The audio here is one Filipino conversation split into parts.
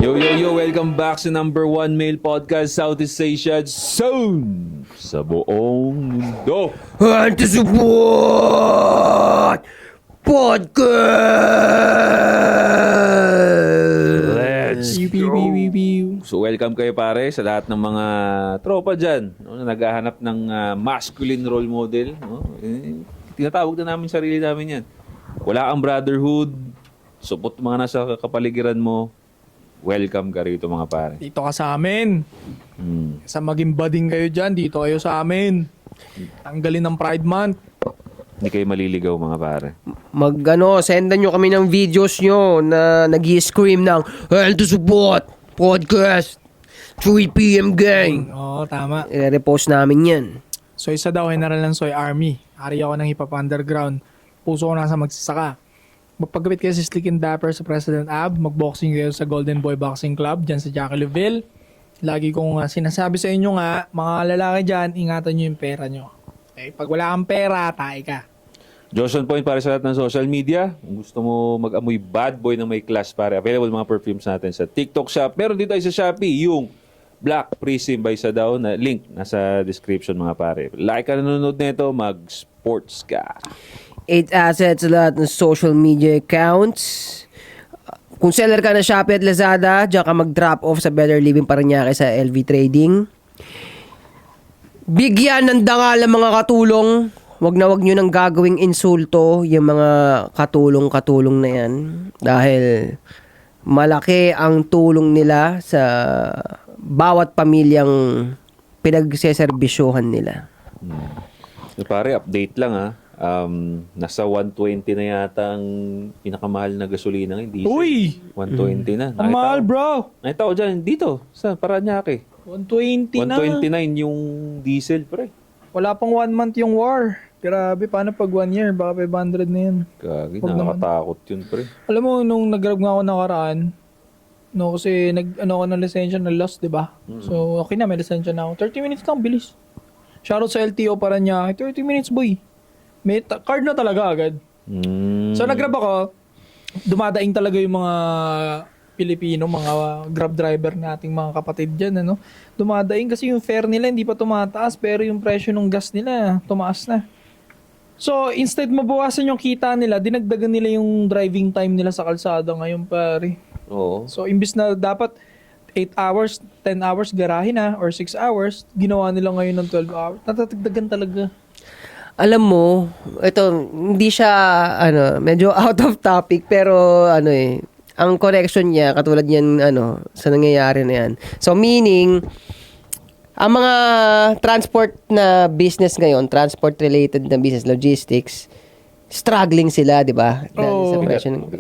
Welcome back sa number 1 male podcast Southeast Asia Zone sa buong mundo. Anti-support podcast. Let's go. So welcome kayo pare sa lahat ng mga tropa dyan, no, na naghahanap ng masculine role model. No? Tinatawag na namin sarili namin yan. Wala kang brotherhood, support mga nasa kapaligiran mo. Welcome ka rito mga pare. Dito ka sa amin. Sa maging bading kayo dyan, dito kayo sa amin. Tanggalin ng Pride Month. Hindi kayo maliligaw mga pare. Sendan nyo kami ng videos nyo na nag-i-scream ng Anti-support podcast 3 p.m. gang. Oo, tama. I-repost namin yan. So isa daw, general ng Soy Army. Ari ako ng hip-hop underground. Puso ko nasa magsasaka. Magpagkabit kayo sa Slick and Dapper sa President Ab. Magboxing kayo sa Golden Boy Boxing Club dyan sa Jackie Luville. Lagi kong sinasabi sa inyo nga, mga lalaki dyan, ingatan nyo yung pera nyo. Okay? Pag wala kang pera, tayo ka. Johnson Point para sa lahat ng social media. Kung gusto mo mag-amoy bad boy na may class pare, available mga perfumes natin sa TikTok shop. Meron dito ay sa Shopee yung Black Prism by Sadaw na link nasa description mga pare. Like ka nanonood nito, mag-sports ka. 8 assets sa lahat ng social media accounts. Kung seller ka na Shopee at Lazada, diyan ka mag-drop off sa Better Living Parañaque sa LV Trading. Bigyan ng dangal ang mga katulong. Wag nyo nang gagawing insulto yung mga katulong-katulong na yan. Dahil malaki ang tulong nila sa bawat pamilyang pinagseservisyohan nila. So, pare, update lang ha. Nasa 120 na yata ang pinakamahal na gasolina ngayon. Diesel. Uy! 120 na. Ang mahal, bro! Nakita ko dyan, dito, sa Parañaque. 120 na. 129 yung diesel, pre. Wala pang 1 month yung war. Grabe, paano pag 1 year? Baka 500 na yan. Kagi, Wag naman. nakakatakot yun, pre. Alam mo, nung nag-grab nga ako nakaraan, no, kasi ako ng lisensya na lost, di ba? So, okay na, may lisensya na ako. 30 minutes lang, bilis. Shoutout sa LTO para niya. 30 minutes, boy. May card na talaga agad. So, nag-grab ako. Dumadaing talaga yung mga Pilipino, mga grab driver nating mga kapatid dyan, ano? Dumadaing kasi yung fare nila hindi pa tumataas, pero yung presyo ng gas nila, tumaas na. So, instead mabawasan yung kita nila, dinagdagan nila yung driving time nila sa kalsada ngayon, pare. Oo. So, imbis na dapat 8 hours, 10 hours garahe na, or 6 hours, ginawa nila ngayon ng 12 hours. Natatagdagan talaga. Alam mo, ito, hindi siya, medyo out of topic, pero, ang connection niya, katulad yan, sa nangyayari na yan. So, meaning, ang mga transport na business ngayon, transport-related na business, logistics, struggling sila, di ba? Dahil sa presyo ng-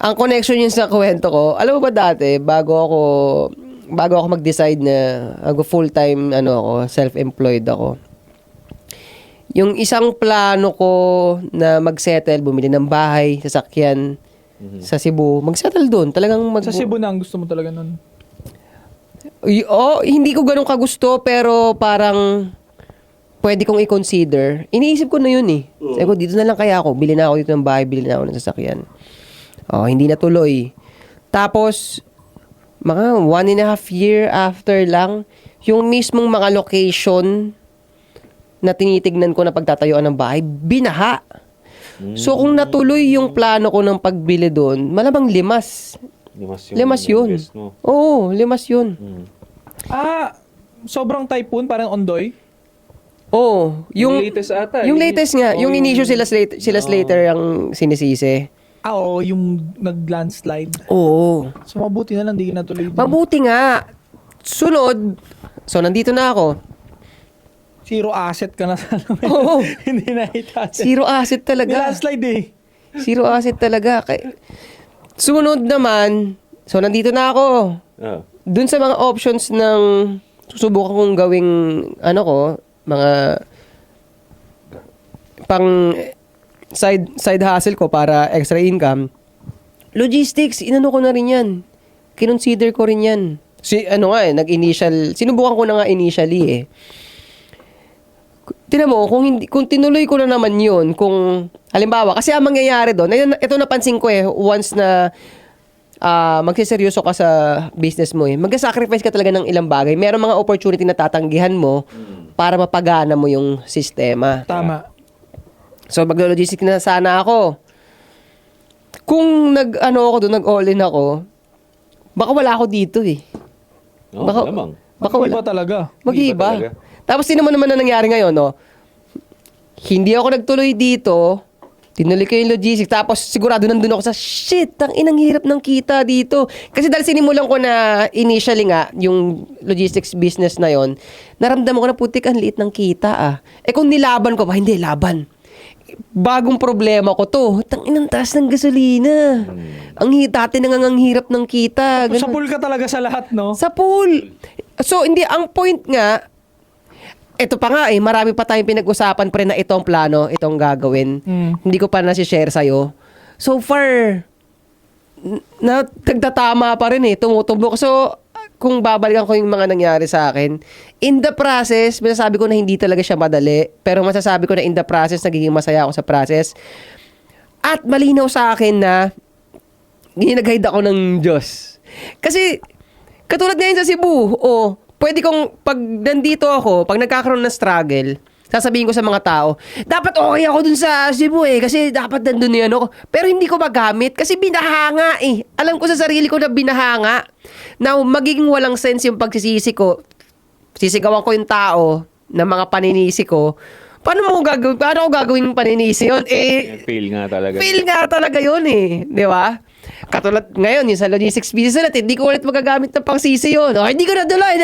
Ang connection yun sa kwento ko, alam mo ba dati, bago ako mag-decide na full-time, self-employed ako, yung isang plano ko na mag-settle, bumili ng bahay, sasakyan sa Cebu, mag-settle doon. Talagang Sa Cebu na ang gusto mo talaga nun. Hindi ko ganun kagusto, pero parang pwede kong i-consider. Iniisip ko na yun eh. Sabi ko, dito na lang kaya ako. Bili na ako dito ng bahay, bili na ako ng sasakyan. Hindi natuloy. Tapos, mga 1.5 year after lang, yung mismong mga location na tinitignan ko na pagtatayuan ng bahay, binaha. So, kung natuloy yung plano ko ng pagbili doon, malamang limas. Limas yun. invest mo. Oo, limas yun. Sobrang typhoon, parang Ondoy. Oo. Yung latest ata. Yung latest nga. Yung inisyo sila Slater ang sinisisi. Oo, yung nag-landslide. Oo. So, mabuti na lang, di natuloy din. Mabuti nga. Sunod. So, nandito na ako. Zero asset ka na sa alam. Oo. Hindi na itasin. Zero asset May talaga. landslide eh. Zero asset talaga. Sunod naman. So, nandito na ako. Dun sa mga options ng susubukan kong gawing mga pang side hustle ko para extra income. Logistics, inano ko na rin yan. Kinonsider ko rin yan. Sinubukan ko na nga initially eh. Tinan mo, kung tinuloy ko na naman yun, kung halimbawa, kasi ang mangyayari doon, ito napansin ko eh, once na magsiseryoso ka sa business mo mag-sacrifice ka talaga ng ilang bagay. Meron mga opportunity na tatanggihan mo para mapagana mo yung sistema. Tama. So, maglo-logistics na sana ako. Kung nag-all-in ako, baka wala ako dito eh. Oo, Baka- malamang. Baka wala. Iba talaga. Mag-iiba talaga. Mag-iiba. Tapos, naman na nangyari ngayon, no? Hindi ako nagtuloy dito. Tinuloy ko yung logistics. Tapos, sigurado nandun ako sa, shit, ang inang hirap ng kita dito. Kasi dahil sinimulan ko na initially nga, yung logistics business na yon, naramdaman ko na putik, ang liit ng kita ah. Kung nilaban ko pa, hindi, laban. Bagong problema ko to. Inang taas ng gasolina. Dati ang hirap ng kita. Sa Ganun. pool ka talaga sa lahat, no? Sa pool. So, hindi, ang point nga, ito pa nga marami pa tayong pinag-usapan pa rin na itong plano, itong gagawin. Hindi ko pa nasi-share sa'yo. So far, nagtatama pa rin tumutubok. So, kung babalikan ko yung mga nangyari sa akin, in the process, masasabi ko na hindi talaga siya madali, pero masasabi ko na in the process, nagiging masaya ako sa process. At malinaw sa akin na ginag-guide ako ng Diyos. Kasi, katulad ngayon sa Cebu, pwede kong, pag nandito ako, pag nagkakaroon ng struggle, sasabihin ko sa mga tao, dapat okay ako dun sa Cebu kasi dapat nandun yan ako. Pero hindi ko magamit kasi binahanga Alam ko sa sarili ko na binahanga. Now, magiging walang sense yung pagsisisi ko. Sisigawan ko yung tao na mga paninisi ko. Paano ko gagawin yung paninisi yun? Fail nga talaga. Fail nga talaga yun Di ba? Katulad ngayon, yung sa logistics business natin, hindi ko ulit magagamit ng pangsisi yun. Hindi ko nadala.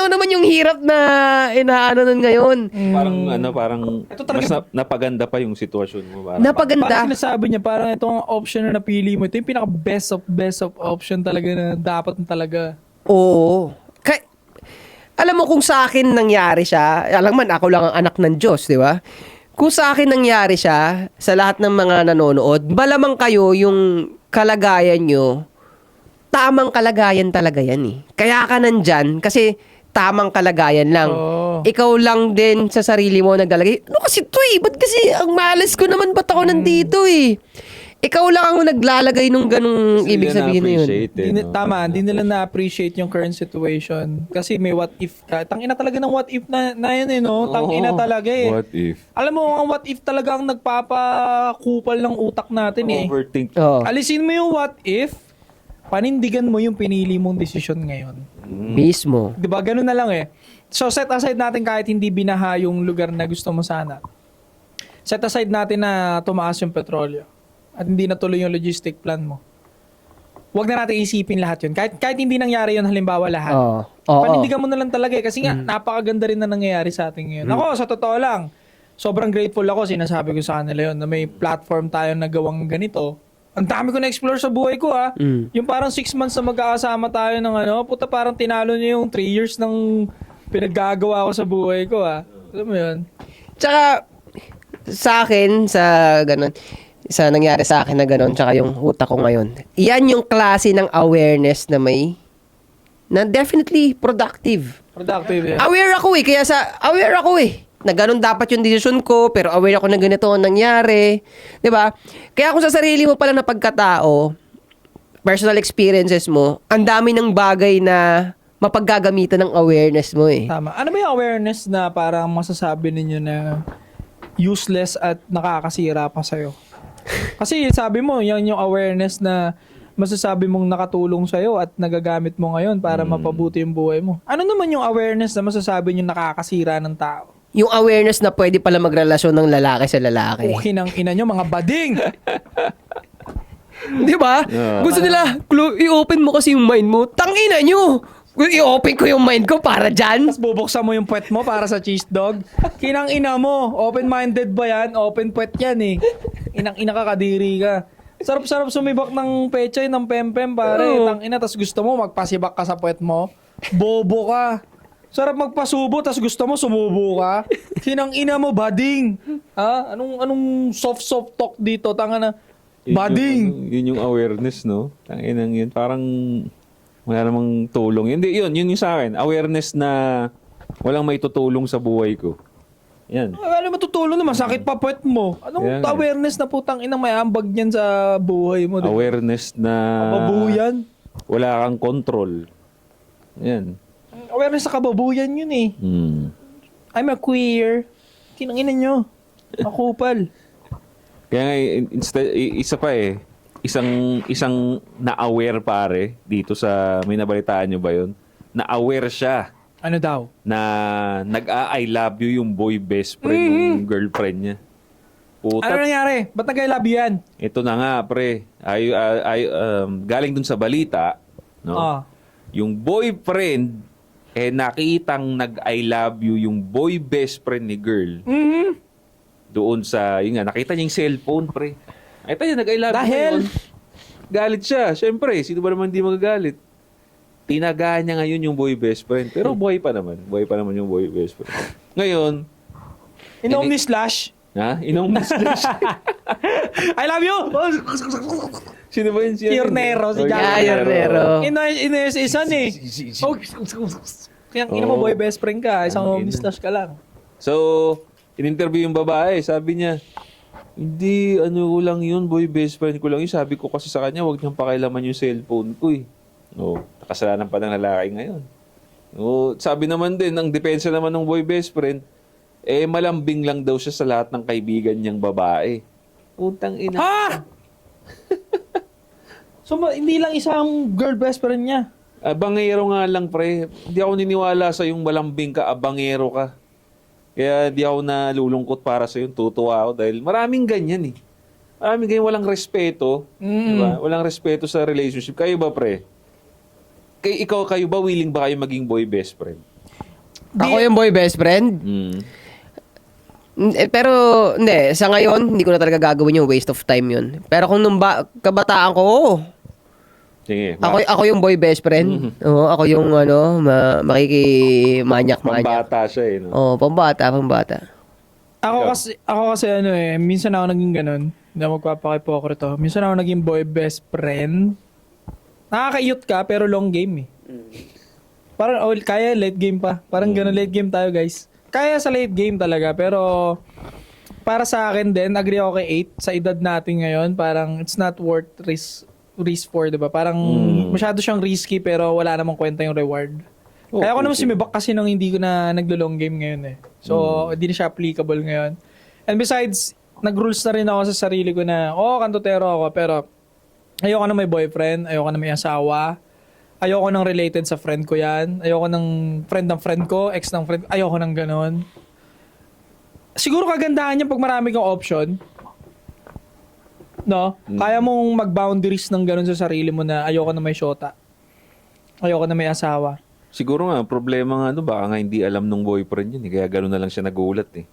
Naman yung hirap na inaano nun ngayon. Parang Ito talaga- mas napaganda pa yung sitwasyon mo. Parang Napaganda. Parang sinasabi niya, parang itong option na napili mo, ito yung pinaka best of option talaga na dapat na talaga. Oo. Alam mo kung sa akin nangyari siya, alam man ako lang ang anak ng Diyos, di ba? Kung sa akin nangyari siya, sa lahat ng mga nanonood, malamang kayo yung kalagayan nyo, tamang kalagayan talaga yan Kaya ka nandyan, kasi tamang kalagayan lang. Oo. Ikaw lang din sa sarili mo naglalagay, ano kasi ito ba't kasi ang malas ko naman, ba't ako nandito Ikaw lang ang naglalagay nung ganung ibig sabihin na yun. Tama, hindi nila na-appreciate yung current situation. Kasi may what if ka. Tangina talaga ng what if na yun no? Tangina talaga What if? Alam mo, ang what if talaga ang nagpapakupal ng utak natin Overthink. Oo. Alisin mo yung what if, panindigan mo yung pinili mong desisyon ngayon. Mismo. Diba? Ganun na lang So set aside natin kahit hindi binaha yung lugar na gusto mo sana. Set aside natin na tumaas yung petrolyo at hindi natuloy yung logistic plan mo. Huwag na natin isipin lahat yun. Kahit hindi nangyari yun, halimbawa lahat. Oo. Panindigan mo na lang talaga kasi nga, napakaganda rin na nangyayari sa atin ngayon. Ako, sa totoo lang, sobrang grateful ako, sinasabi ko sa kanila yun, na may platform tayo na gawang ganito. Ang dami ko na-explore sa buhay ko Yung parang 6 months na magkakasama tayo ng puta parang tinalo niyo yung 3 years ng pinaggagawa ko sa buhay ko Alam mo yun? Tsaka, sa akin, sa nangyari sa akin na gano'n, tsaka yung utak ko ngayon, yan yung klase ng awareness na na definitely productive. Productive Aware ako aware ako na gano'n dapat yung decision ko, pero aware ako na ganito ang nangyari. 'Di ba? Kaya kung sa sarili mo pala na pagkatao, personal experiences mo, ang dami ng bagay na mapaggagamitan ng awareness mo Tama. Ano ba yung awareness na parang masasabi ninyo na useless at nakakasira pa sa'yo? Kasi sabi mo, yan yung awareness na masasabi mong nakatulong sa'yo at nagagamit mo ngayon para mapabuti yung buhay mo. Ano naman yung awareness na masasabi nyo nakakasira ng tao? Yung awareness na pwede pala magrelasyon ng lalaki sa lalaki. Okay ng ina nyo, mga bading! Di ba? Gusto nila, i-open mo kasi yung mind mo. Tangina nyo! I-open ko yung mind ko para dyan. Tapos bubuksan mo yung puwet mo para sa cheese dog. Kinang ina mo, open-minded ba yan? Open puwet yan Inang ina ka, kadiri ka. Sarap-sarap sumibak ng pechay, ng pempem, pare. Tang ina, tas gusto mo magpasibak ka sa puwet mo. Bobo ka. Sarap magpasubo, tas gusto mo sumubo ka. Kinang ina mo, bading. Anong soft talk dito? Tanga na, bading. Yun yung awareness, no? Tanginang yun. Parang wala namang tulong. Hindi, yun yung sa akin. Awareness na walang may tutulong sa buhay ko. Yan. Alam mo, tutulong naman, sakit pa puwet mo. Anong Yan nga. awareness na putang inang may ambag niyan sa buhay mo? Diba? Awareness na Kababuyan. wala kang control. Yan. Awareness sa kababuyan yun eh. I'm a queer. Kinanginan nyo. Makupal. Kaya nga, isa pa eh, isang na-aware pare dito sa, may nabalitaan nyo ba yun? Na-aware siya Ano daw? na nag-I love you yung boy best friend ng girlfriend niya. Ano Puta, nangyari? Ba't nag-I-love you yan? ito na nga pre, galing dun sa balita, no? Ah. Yung boyfriend, nakitang nag-I love you yung boy best friend ni girl. Doon sa, yun nga, nakita niya yung cellphone, pre. Nakita niya, nag-I love you Dahil? ngayon. Galit siya. Siyempre, sino ba naman hindi magagalit? Tinagaan niya ngayon yung boy best friend. Pero buhay pa naman. Buhay pa naman yung boy best friend. Ngayon, Inom ni Slash. ha? Inom na sila siya. I love you! Sino ba yun siya? Yornero, si Oh, Jack Yornero. Isan eh. Oh, kaya ina mo Oh. boy best friend ka. Isang Ang home ina. slash ka lang. So, in-interview yung babae. Sabi niya, hindi, ano ko lang yun, boy best friend ko lang yun. Sabi ko kasi sa kanya, huwag niyang pakialaman yung cellphone ko eh. No, kasalanan pa ng lalaki ngayon. No, sabi naman din, ang depensa naman ng boy best friend, malambing lang daw siya sa lahat ng kaibigan niyang babae. Putang ina. Ha? So, hindi lang isang girl best friend niya. Abangero nga lang, pre. Hindi ako niniwala sa yung malambing ka, abangero ka. Kaya di ako nalulungkot para sa yung tutuwa ako dahil maraming ganyan eh. Maraming ganyan, walang respeto. Diba? Walang respeto sa relationship. Kayo ba, pre? Kayo ba, willing ba kayo maging boy best friend? Ako yung boy best friend. Pero, hindi. Sa ngayon, hindi ko na talaga gagawin yung waste of time yun. Pero kung nung kabataan ko, oo. Sige. Ako yung boy best friend. Oo, ako yung makikimanyak-manyak. Pambata siya eh. No? Oo, pambata. Ako kasi ano eh, minsan ako naging ganun. Hindi ako magpapakipokrit to. Minsan ako naging boy best friend. Nakaka-cute ka, pero long game eh. Parang, kaya late game pa. Parang ganun, late game tayo guys. Kaya sa late game talaga, pero para sa akin din, agree ako kay 8. Sa edad natin ngayon, parang it's not worth risk for, diba? Parang masyado siyang risky, pero wala namang kwenta yung reward. Kaya ako naman sumibak kasi nung hindi ko na naglo-long game ngayon eh. So, hindi na siya applicable ngayon. And besides, nag-rules na rin ako sa sarili ko na, kantotero ako, pero ayoko na may boyfriend, ayoko na may asawa, ayoko nang related sa friend ko yan, ayoko ng friend ko, ex ng friend, ayoko nang ganon. Siguro kagandahan niya pag marami kang option, no? Kaya mong mag-boundaries ng ganon sa sarili mo na ayoko na may shota, ayoko na may asawa. Siguro nga, problema nga, baka nga hindi alam nung boyfriend yun. Kaya gano'n na lang siya nagulat eh.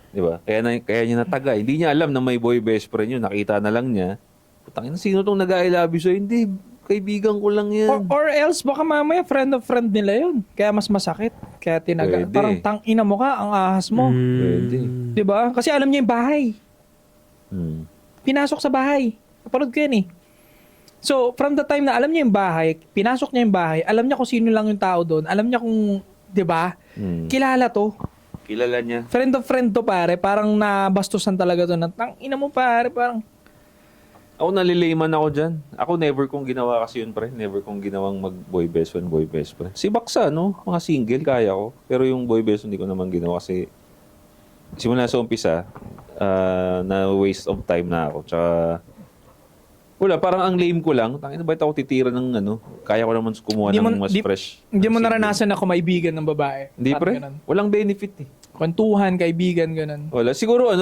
Di ba? Kaya niya nataga. Hindi niya alam na may boy best friend yun. Nakita na lang niya. Putangin, sino tong nag-I love you sa'yo? Hindi, kaibigan ko lang yan. Or else, baka mamaya friend of friend nila yun. Kaya mas masakit. Kaya tinaga. Pwede. Parang tangina mo ka, ang ahas mo. Pwede. Diba? Kasi alam niya yung bahay. Pinasok sa bahay. Kapanood ko yan eh. So, from the time na alam niya yung bahay, pinasok niya yung bahay, alam niya kung sino lang yung tao doon, alam niya kung, diba? Kilala to. Kilala niya. Friend of friend to pare, parang nabastusan talaga to. Tangina mo pare, parang, Ako nalilayman ako dyan. Ako never kong ginawa kasi yun, pre. Never kong ginawang mag-boy best friend, boy best friend. Si Baksa, no? Mga single, kaya ko. Pero yung boy best friend, hindi ko naman ginawa kasi simula sa umpisa, na waste of time na ako. Tsaka, wala, parang ang lame ko lang. Tangina, bakit ako titira ng ano? Kaya ko naman kumuha ng mas fresh. Hindi mo Single. naranasan na kumaibigan ng babae. Hindi, Parang pre. ganun. Walang benefit eh. Kwentuhan, kaibigan, ganun. Wala. Siguro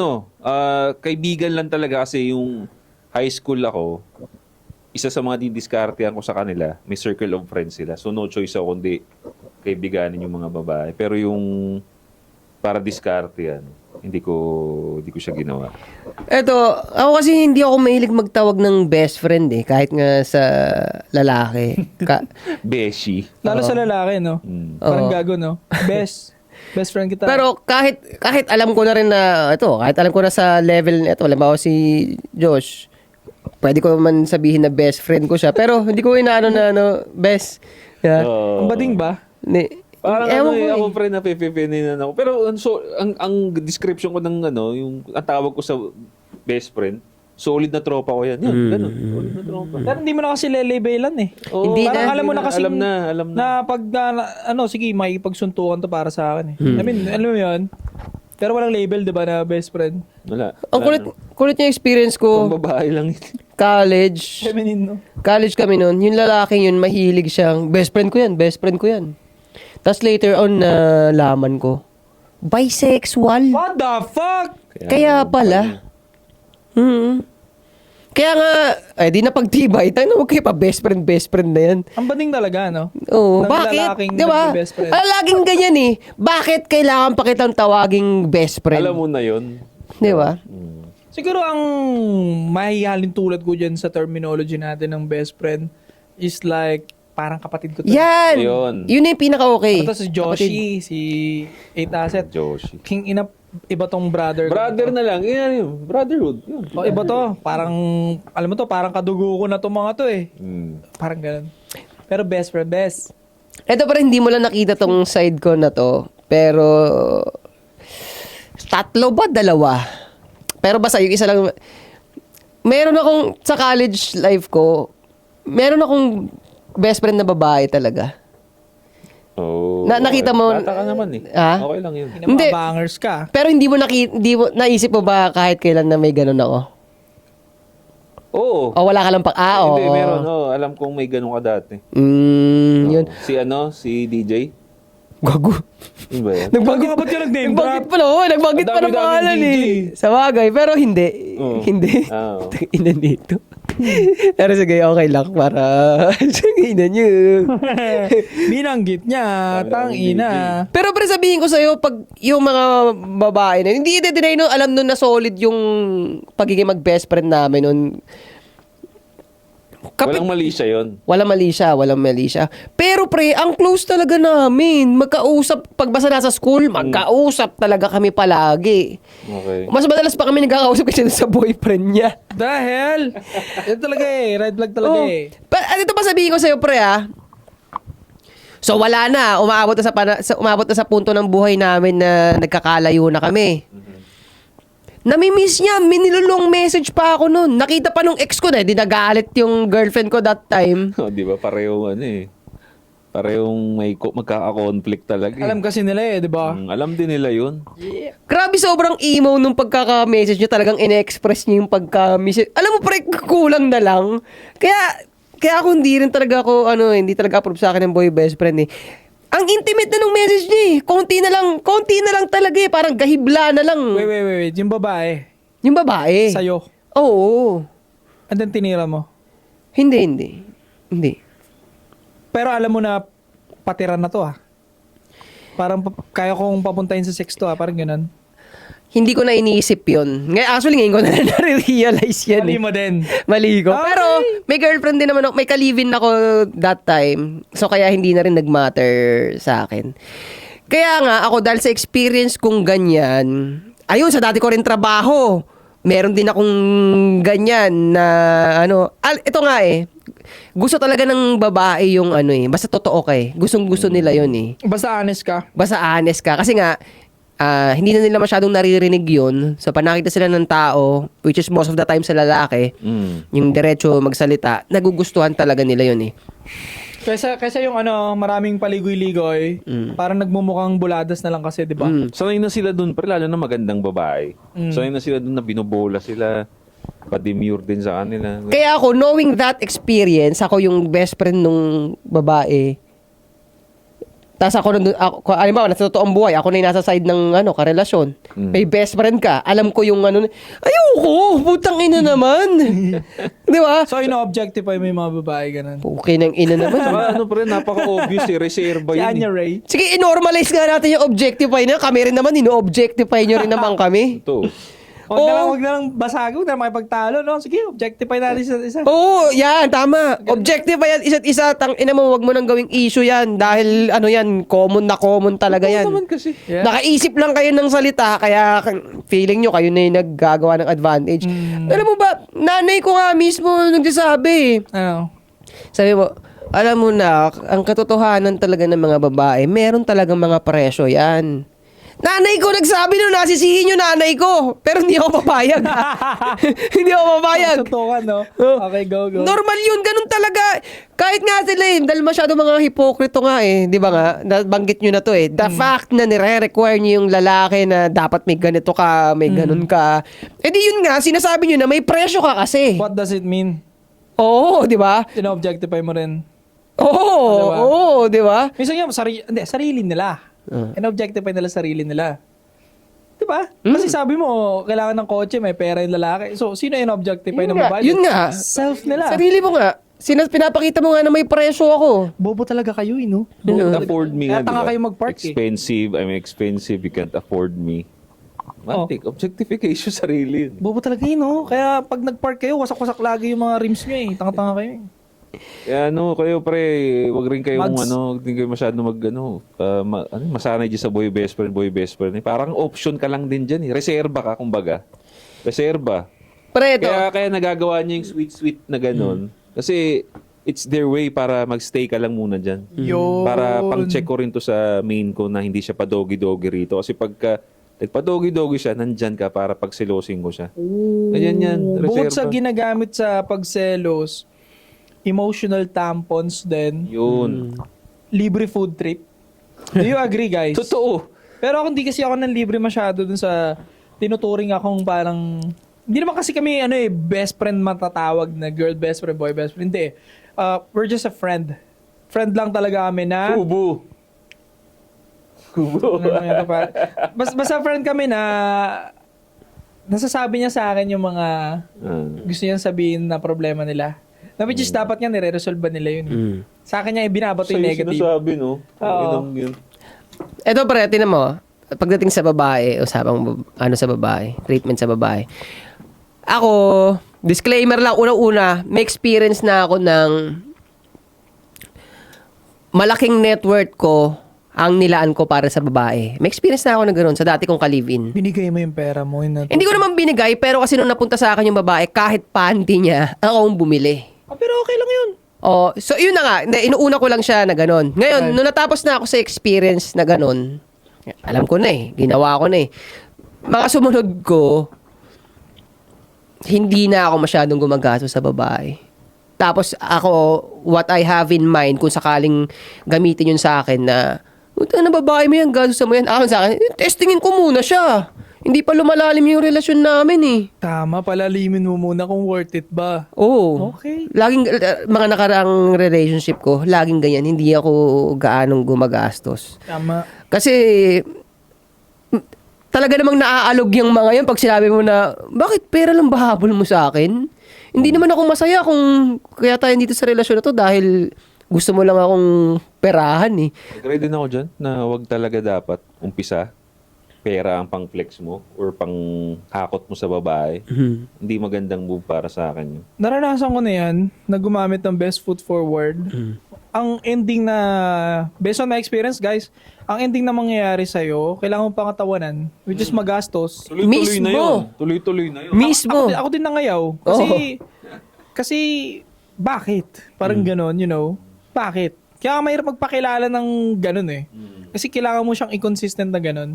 kaibigan lang talaga kasi yung high school ako, isa sa mga didiskartehan ko sa kanila, may circle of friends sila. So no choice ako kundi kaibiganin yung mga babae. Pero yung para diskartehan, hindi ko siya ginawa. Eto, ako kasi hindi ako mahilig magtawag ng best friend eh, kahit nga sa lalaki. Beshi. Lalo sa lalaki, no? Parang Oo. gago, no? Best friend kita. Pero kahit alam ko na rin na, kahit alam ko na sa level nito, halimbawa si Josh, pwede ko man sabihin na best friend ko siya, pero hindi ko inaano na best. Yeah. Ang bading ba? Parang Ewan ano ko ako pre na pipipinin ako. Pero ang description ko ng yung ang tawag ko sa best friend, solid na tropa ko yan. Yan, ganun. Solid na tropa. Pero hindi mo na kasi lelebelan eh. Oo, Hindi Parang na. alam mo na kasi alam na. na pag sige, makikipagsuntukan to para sa akin eh. I mean, alam mo yun? Pero walang label, di ba, na best friend? Wala. Ang kulit yung experience ko, Pang babae lang yun. college. Feminine, no? College kami noon, yung lalaking yun, mahilig siyang, best friend ko yan. Tapos later on, laman ko, bisexual. What the fuck? Kaya pala. Kaya nga, di na pagtibay, tayo na huwag kayo pa best friend na yan. Ang bading talaga, no? Oo, Ng bakit? lalaking Di ba? nagbe-best friend. Laging ganyan eh. Bakit kailangan pa kitang tawaging best friend? Alam mo na yun. Di ba? Siguro ang mahihalin tulad ko dyan sa terminology natin ng best friend is like, parang kapatid ko to. Yan! Ayun. Yun na yung pinaka-okay. Ito si Joshi, si 8 Asset. Joshi. King ina, iba tong brother. Brother na lang. Yan yun. Brotherhood. Yun. O, iba to. Parang, alam mo to, parang kadugo ko na tong mga to eh. Parang ganun. Pero best friend, best. Ito pa rin, hindi mo lang nakita tong side ko na to. Pero, tatlo ba? Dalawa? Pero basta yung isa lang. Meron akong, sa college life ko, meron akong best friend na babae talaga. Oh. Nakita mo- Bata ka naman eh. Ha? Okay lang yun. Hindi. Mga bangers ka. Pero hindi mo naisip mo ba kahit kailan na may ganun ako? Oo. O wala ka lang pa, oo. Hindi, meron. Oh, alam kong may ganun ka dati. Yun. Si DJ? Gago. Yun ba yan? Bago ka ba't yung nag-name Nagbanggit drop? pa no, nagbanggit pa ng Dami-dami pangalan DJ. eh. Sa bagay, pero hindi. Oo. Hindi. Oo. Ina nito. Pero sige, okay lang para ina nyo. Binanggit niya, tang ina. Pero pre, sabihin ko sa'yo, pag yung mga babae na, hindi i-deny no, alam nun na solid yung pagiging mag-best friend namin nun. Walang mali siya yun. Walang mali siya. Pero pre, ang close talaga namin. Magkausap, pag basta nasa school, magkausap talaga kami palagi. Okay. Mas madalas pa kami nagkakausap kasi sa boyfriend niya. Dahil, yan talaga eh, red flag talaga Oh. eh. Ito pa sabihin ko sa'yo, pre, ah. So, wala na. Umabot na sa punto ng buhay namin na nagkakalayo na kami. Namimiss niya. Minilulong message pa ako nun. Nakita pa nung ex ko na. Di nagalit yung girlfriend ko that time. Oh, di ba? Parehong Parehong magkaka-conflict talaga. Alam kasi nila eh, di ba? Alam din nila yun. Grabe, sobrang emo nung pagkaka-message niya. Talagang ine-express niya yung pagka-message. Alam mo, pre, kulang na lang. Kaya ako hindi rin talaga ako, hindi talaga approve sa akin ng boy best friend eh. Ang intimate na nung message niya eh. Konti na lang talaga eh. Parang gahibla na lang. Wait. Yung babae, Yung babae. sa'yo. Oo. And then tinira mo. Hindi. Pero alam mo na, patiran na to ah. Parang kaya kong papuntahin sa sex to ah. Parang ganun. Hindi ko na iniisip yun. Actually, ngayon ko na nare-realize yan Mali eh. mo din. Mali ko. Okay. Pero may girlfriend din naman ako. May kalivin ako that time. So kaya hindi na rin nag-matter sa akin. Kaya nga ako dahil sa experience kong ganyan, ayun sa dati ko rin trabaho. Meron din akong ganyan na ito nga eh. Gusto talaga ng babae yung basta totoo ka eh. Gustong-gusto nila yun eh. Basta honest ka. Basta honest ka. Kasi nga, hindi na nila masyadong naririnig yun. So, panakita sila ng tao, which is most of the time sa lalaki, yung diretso magsalita, nagugustuhan talaga nila yun eh. Kaysa yung maraming paligoy-ligoy, parang nagmumukhang buladas na lang kasi, di ba? Sanay na sila dun, pero lalo na magandang babae. Sanay na sila dun na binobola sila. Pa-demure din sa kanila. Kaya ako, knowing that experience, ako yung best friend nung babae. Tapos alimbawa, nasa totoong buhay, ako na yung nasa side ng karelasyon. May best friend ka. Alam ko yung ayoko, putang ina naman. Di ba? So, ino-objectify mo yung mga babae, ganun. Okay ng ina naman. Saka pa rin, napaka-obvious eh. Reserva Si yun Anya eh. Ray. Sige, i-normalize nga natin yung objectify na. Kami rin naman, ino-objectify nyo rin naman kami. Ito. Huwag na lang basagin, huwag na lang makipagtalo, no? Sige, objectify natin isa. Oo, yan, tama. Objectify yan, isa't isa. Ina mo, wag mo nang gawing issue yan. Dahil, common na common talaga yan. naman kasi. Yeah. Nakaisip lang kayo ng salita, kaya feeling nyo, kayo na yung naggagawa ng advantage. Alam mo ba, nanay ko nga mismo nagsasabi. Ano? Sabi mo, alam mo na, ang katotohanan talaga ng mga babae, meron talagang mga presyo yan. Nanay ko nagsabi nun, nasisihin yung nanay ko. Pero hindi ako papayag. Hindi ako papayag. Tutukan, no? Okay, go. Normal yun, ganun talaga. Kahit nga sila dahil masyado mga hipokrito nga di ba nga, nabanggit nyo na to The fact na nire-require nyo yung lalaki na dapat may ganito ka, may ganun ka. Di yun nga, sinasabi nyo na may presyo ka kasi. What does it mean? Oo, di ba? Ino-objectify mo rin. Oo, di ba? Minsan nga, sarili nila. Ino-objectify nila sarili nila. Diba? Kasi sabi mo, kailangan ng kotse, may pera yung lalaki. So, sino ino-objectify ng babae? Yun nga. Self nila. Sarili mo nga. Pinapakita mo nga na may presyo ako. Bobo talaga kayo, no? Can't afford me Kaya nga, tanga diba? kayo mag-park Expensive, I'm expensive, you can't afford me. Matik, objectification sarili yun. Bobo talaga yun, no? Kaya pag nag-park kayo, wasak-wasak lagi yung mga rims nyo Tanga-tanga kayo Kaya kayo pre, wag rin kayong Mags. wag din kayo masyado masanay dyan sa boy best friend. Parang option ka lang din dyan Reserba ka, kumbaga. Reserba. Pre, ito. Kaya nagagawa niya yung sweet na ganun. Kasi it's their way para magstay ka lang muna dyan. Yun. Para pang-check ko rin to sa main ko na hindi siya pa-doggy-doggy rito. Kasi pagka nagpa-doggy-doggy siya, nandyan ka para pagsilosing ko siya. Ganyan yan. Bukod sa Reserba. ginagamit sa pagselos, emotional tampons din, Yun. libre food trip. Do you agree, guys? Totoo. Pero ako hindi kasi ako nang libre masyado dun sa tinuturing akong parang hindi naman kasi kami best friend matatawag na girl best friend, boy best friend. Hindi. We're just a friend. Friend lang talaga kami na Kubo. basta friend kami na nasasabi niya sa akin yung mga gusto niyang sabihin na problema nila. Na which is dapat nga nire-resolve nila yun. Sa akin niya ibinabato yung negative. Sinasabi, no? Oo. Yun. Ito pre, tinan mo. Pagdating sa babae, usapang sa babae, treatment sa babae. Ako, disclaimer lang, unang-una, may experience na ako ng malaking net worth ko ang nilaan ko para sa babae. May experience na ako na gano'n sa dati kong ka-live-in. Binigay mo yung pera mo. Hindi ko naman binigay, pero kasi nung napunta sa akin yung babae, kahit panty niya, ako ang bumili. Pero okay lang yun. So yun na nga, inuuna ko lang siya na gano'n. Ngayon, nung natapos na ako sa experience na gano'n, alam ko na ginawa ko na Mga sumunod ko, hindi na ako masyadong gumagastos sa babae. Tapos ako, what I have in mind, kung sakaling gamitin yun sa akin na, na babae mo yan, gastos mo yan. Ako sa akin, testingin ko muna siya. Hindi pa lumalalim yung relasyon namin Tama, palalimin mo muna kung worth it ba. Oo. Okay. Laging, mga nakaraang relationship ko, laging ganyan. Hindi ako gaanong gumagastos. Tama. Kasi, talaga namang naaalog yung mga yan pag sinabi mo na, bakit pera lang ba habol mo sa akin? Hindi naman ako masaya kung kaya tayo dito sa relasyon na to dahil gusto mo lang akong perahan Agree din ako dyan na wag talaga dapat umpisa pera ang pang-flex mo or pang-hakot mo sa babae. Hindi magandang move para sa akin yun. Naranasan ko na yan, na gumamit ng best foot forward. Ang ending na, based on my experience guys, ang ending na mangyayari sa'yo, kailangan mong pangatawanan, which is magastos. Tuloy-tuloy na Mismo. yun. Tuloy-tuloy na yun. Mismo. Ako din nangayaw. Kasi, bakit? Parang ganon, Bakit? Kaya mahirap magpakilala ng ganon Kasi kailangan mo siyang inconsistent na ganon.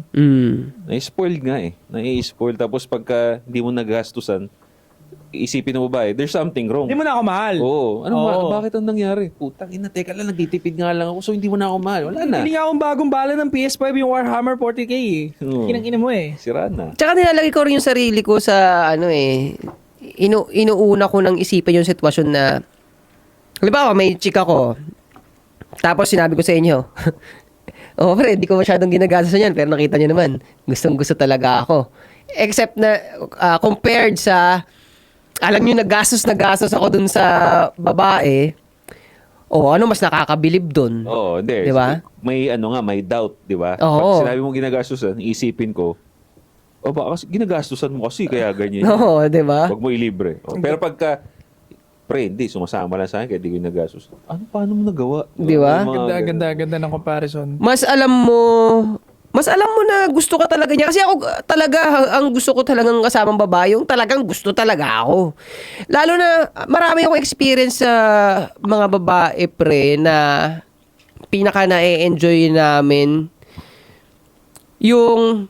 Na-spoiled nga Nai-spoil. Tapos pagka hindi mo nagastusan, isipin mo ba there's something wrong. Hindi mo na ako mahal. Oo. Bakit ang nangyari? Putang ina, teka lang, nagtitipid nga lang ako, so hindi mo na ako mahal. Wala na. Hindi nga akong bagong bala ng PS5 yung Warhammer 40k Oo. Kinang-ina mo Sira na. Tsaka nilalagay ko rin yung sarili ko sa inuuna ko nang isipin yung sitwasyon na, halimbawa may chika ko, tapos sinabi ko sa inyo, pre, hindi ko masyadong ginagastos yan, pero nakita nyo naman, gustong-gusto talaga ako. Except na, compared sa, alam nyo, nagastos ako dun sa babae, mas nakakabilib dun. Oo, hindi. Diba? May doubt, di ba? Oo. Pag sinabi mo ginagastusan, isipin ko, baka ginagastusan mo kasi, kaya ganyan. Oo, di ba? Huwag mo ilibre. Pero pagka, pre, hindi, sumasama lang sa akin, kaya di ko ginagastusan. Paano mo nagawa? Di ba? Ganda ng comparison. Mas alam mo mas alam mo na gusto ka talaga niya. Kasi ako talaga, ang gusto ko talagang kasamang babae, yung talagang gusto talaga ako. Lalo na, marami akong experience sa mga babae, pre, na pinaka na-enjoy namin yung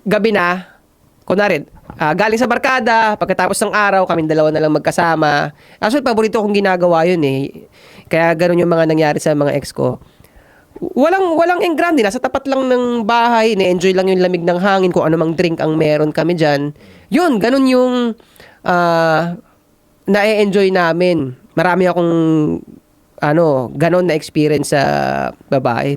gabi na, kunwari, galing sa barkada, pagkatapos ng araw, kaming dalawa na lang magkasama. Actually, paborito kong ginagawa yun eh. Kaya ganun yung mga nangyari sa mga ex ko. Walang engrande, nasa tapat lang ng bahay, ni-enjoy lang yung lamig ng hangin, kung ano mang drink ang meron kami dyan. Yun, ganun yung na-enjoy namin. Marami akong ganun na experience sa babae.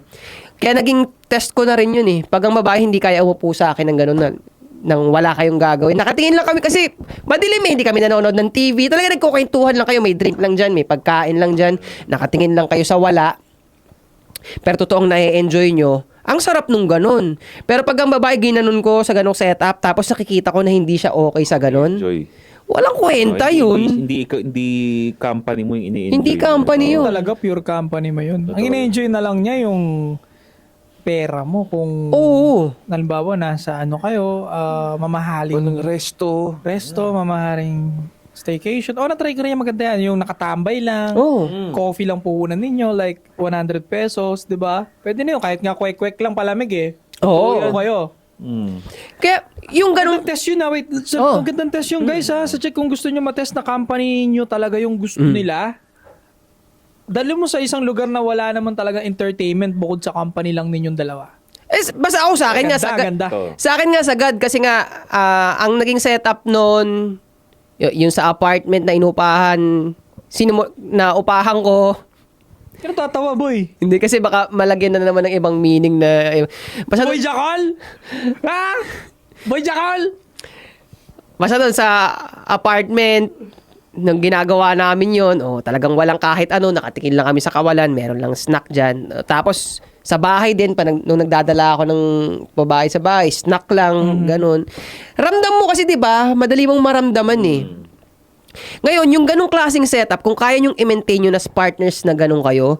Kaya naging test ko na rin yun eh. Pag ang babae hindi kaya umupo sa akin ng ganun na, nang wala kayong gagawin. Nakatingin lang kami kasi madilim eh, hindi kami nanonood ng TV. Talaga nagkukwentuhan lang kayo, may drink lang dyan, may pagkain lang dyan, nakatingin lang kayo sa wala. Pero totoong na-enjoy nyo, ang sarap nung ganun. Pero pag ang babae ginanon ko sa ganong setup, tapos nakikita ko na hindi siya okay sa ganon, Enjoy. walang kwenta yun. Hindi company mo yung ini-enjoy. Hindi company yun. Talaga pure company mo yun. Ang ina-enjoy na lang niya yung pera mo kung Oo. halimbawa nasa kayo, mamahaling resto. mamahaling staycation. Na-try ko rin yung maganda yan. Yung nakatambay lang. Oo. Coffee lang puhunan ninyo. Like, 100 pesos, di ba? Pwede na yun. Kahit nga kwek-kwek lang palamig eh. Oo. Ano kayo? Kaya yung ganun, Magandang test yun Wait, Oh. magandang test yun guys ha. Sa check kung gusto nyo matest na company nyo talaga yung gusto nila. Dali mo sa isang lugar na wala naman talaga entertainment bukod sa company lang ninyong dalawa. basta ako sa akin nga sagad. Ganda. Sa akin nga sagad kasi nga ang naging setup noon yung sa apartment na inupahan, na upahan ko. Pero tatawa boy. Hindi kasi baka malagyan na naman ng ibang meaning na basta Boy Jackal? Ha? Boy Jackal? basta doon sa apartment nang ginagawa namin yon, talagang walang kahit ano, nakatikin lang kami sa kawalan, meron lang snack dyan. Tapos sa bahay din, nung nagdadala ako ng babae sa bahay, snack lang, ganun. Ramdam mo kasi, di ba, madali mong maramdaman eh. Ngayon, yung ganung klaseng setup, kung kaya nyong i-maintain nyo na partners na ganun kayo,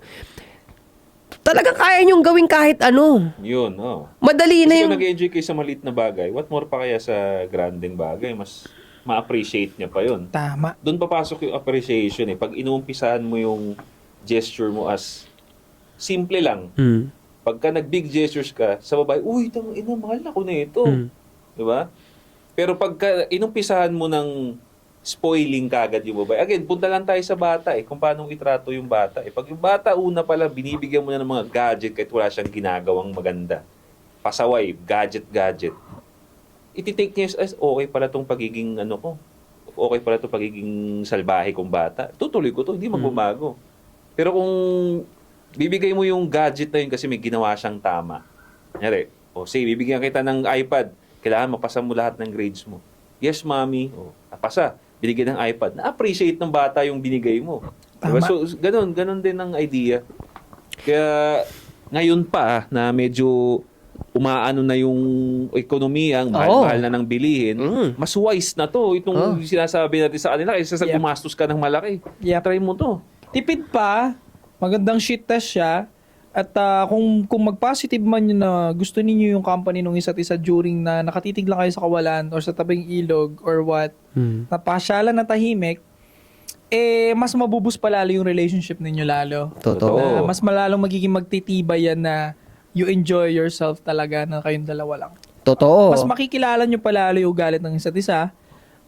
talagang kaya nyong gawin kahit ano. Yun, Madali na Kasi yung... kung nag-enjoy kayo sa maliit na bagay, what more pa kaya sa granding bagay? Mas ma-appreciate niya pa yun. Tama. Doon papasok yung appreciation eh. Pag inuumpisahan mo yung gesture mo as simple lang. Pagka nag-big gestures ka, sa babae, uy, mahal ako na ito. Diba? Pero pagka inumpisahan mo ng spoiling kagad yung babae. Again, punta lang tayo sa bata eh. Kung paano itrato yung bata eh. Pag yung bata una pala, binibigyan mo na ng mga gadget kahit wala siyang ginagawang maganda. Pasaway, gadget. Ititake niya as okay pala itong pagiging ko. Okay pala itong pagiging salbahe kong bata. Tutuloy ko to, hindi magbabago. Pero kung bibigay mo yung gadget na yun kasi may ginawa siyang tama. Kunyari, say, bibigyan kita ng iPad. Kailangan mapasa mo lahat ng grades mo. Yes, mommy. Napasa. Binigyan ng iPad. Na-appreciate ng bata yung binigay mo. Diba? So, ganun din ang idea. Kaya, ngayon pa na medyo umaano na yung ekonomiya, ang mahal na ng bilihin, mas wise na to. Itong sinasabi natin sa kanila, kaysa sa gumastos ka ng malaki. Try mo to. Tipid pa, magandang shit test siya. At kung mag-positive man yun na gusto ninyo yung company nung isa't isa during na nakatitig lang kayo sa kawalan or sa tabing ilog or what, napasyalan na tahimik, mas mabubus palalo yung relationship ninyo lalo. Totoo. Mas malalong magiging magtitibay yan na you enjoy yourself talaga na kayong dalawa lang. Totoo. Mas makikilala nyo palalo yung galit ng isa't isa.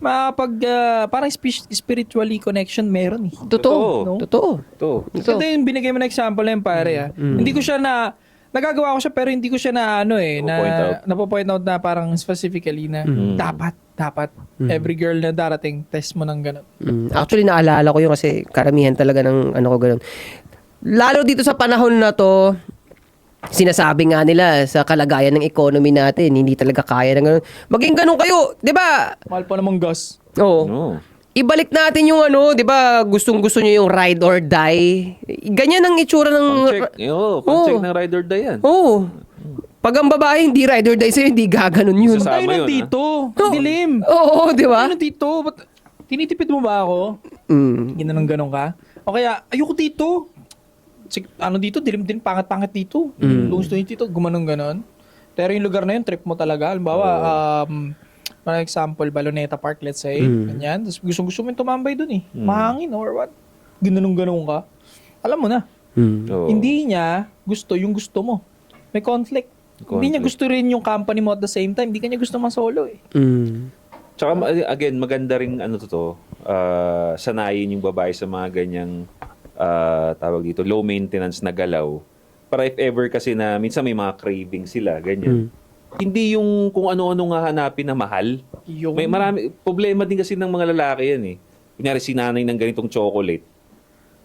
Parang spiritually connection meron eh. Totoo. No? Totoo. Ito yung binigay mo na example na yun, pare. Hindi ko siya nagagawa ko siya pero hindi ko siya napo-point out na parang specifically na dapat every girl na darating test mo ng ganun. Actually, naalala ko yun kasi karamihan talaga ng ko ganun. Lalo dito sa panahon na to, sinasabi nga nila sa kalagayan ng economy natin, hindi talaga kaya ng ganun. Maging ganun kayo, di ba? Mahal pa namang gas. Oo. No. Ibalik natin yung di ba, gustong-gusto nyo yung ride or die. Ganyan ang itsura ng... Pang-check ng ride or die yan. Oo. Pag ang babae hindi ride or die sa'yo, hindi gaganon yun. Sasama Tayo yun, dito. Dilim. Oo, di ba? Tayo dito. Tinitipid mo ba ako? Ginanong ganon ka? O kaya, ayoko dito. ano dito, dilim din, pangat-pangat dito. Gusto dito, gumanong ganon. Pero yung lugar na yun, trip mo talaga. Halimbawa, for example, Baloneta Park, let's say, ganyan. Tapos gusto mo yung tumambay dun eh. Mahangin or what. Ganun ka. Alam mo na. Oo. Hindi niya gusto yung gusto mo. May conflict. Hindi niya gusto rin yung company mo at the same time. Hindi ka niya gusto solo eh. Tsaka again, maganda ring sanayin yung babae sa mga ganyang tawag dito, low maintenance na galaw. Para if ever kasi na minsan may mga craving sila, ganyan. Hindi yung kung ano-ano nga hanapin na mahal. Yung... May marami problema din kasi ng mga lalaki yan eh. Kunyari sinanay ng ganitong chocolate.